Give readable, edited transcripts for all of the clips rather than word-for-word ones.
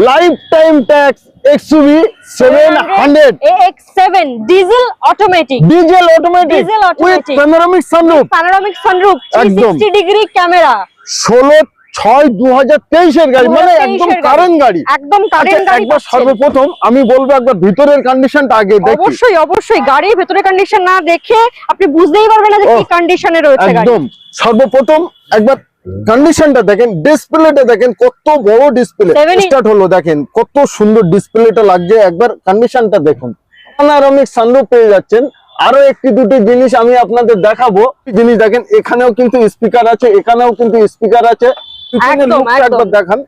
Life time tax XUV 700 AX7 diesel automatic with panoramic sunroof একদম। 360 degree camera 16/6/2023 এর গাড়ি, মানে একদম কারেন্ট গাড়ি। একদম কারেন্ট গাড়ি একবার পাচ্ছেন। সর্বপ্রথম আমি বলবো একবার ভিতরের কন্ডিশনটা আগে দেখি। অবশ্যই গাড়ির ভেতরে কন্ডিশন না দেখে আপনি বুঝতেই পারবেন না যে কি কন্ডিশনে রয়েছে গাড়ি। একদম সর্বপ্রথম একবার কন্ডিশনটা দেখেন, ডিসপ্লেটা দেখেন কত বড় ডিসপ্লে। স্টার্ট হলো দেখেন কত সুন্দর ডিসপ্লেটা লাগছে, একবার কন্ডিশনটা দেখুন। প্যানোরামিক সানরুফ পেয়ে যাচ্ছেন। আরো একটি দুটি জিনিস আমি আপনাদের দেখাবো। জিনিস দেখেন, এখানেও কিন্তু স্পিকার আছে, এখানেও কিন্তু স্পিকার আছে। একবার দেখান,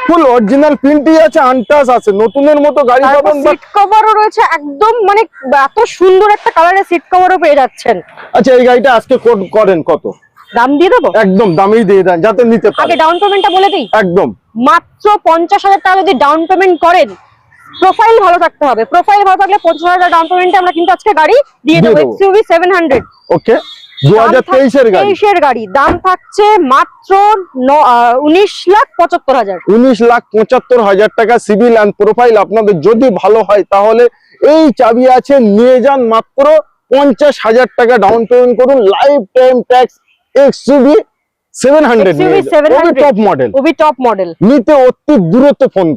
ফুল অরিজিনাল প্রিন্টই আছে, আনটাচ আছে, নতুনের মতো গাড়ি পাবেন। সিট কভারও রয়েছে একদম, মানে এত সুন্দর একটা কালারের সিট কভারও পেয়ে যাচ্ছেন। আচ্ছা, এই গাড়িটা আজকে কোড করেন কত? দাম দিয়ে দেবো? একদম দামেই দিয়ে দেন যাতে নিতে পারেন। আগে ডাউন পেমেন্টটা বলে দিই। একদম মাত্র 50,000 টাকা যদি ডাউন পেমেন্ট করেন, প্রোফাইল ভালো থাকতে হবে। প্রোফাইল ভালো থাকলে 25,000 ডাউন পেমেন্টে আমরা কিন্তু আজকে গাড়ি দিয়ে দেবো। এক্সইউভি 700 ওকে, 2023 এর গাড়ি। 23 এর গাড়ি, দাম থাকছে মাত্র 19,75,000। 19,75,000 টাকা। সিভিল এন্ড প্রোফাইল আপনাদের যদি ভালো হয় তাহলে এই চাবি আছে, নিয়ে যান। মাত্র 50,000 টাকা ডাউন পেমেন্ট করুন। Life time tax XUV 700 top model. Top model নিতে অতি দ্রুত ফোন করুন।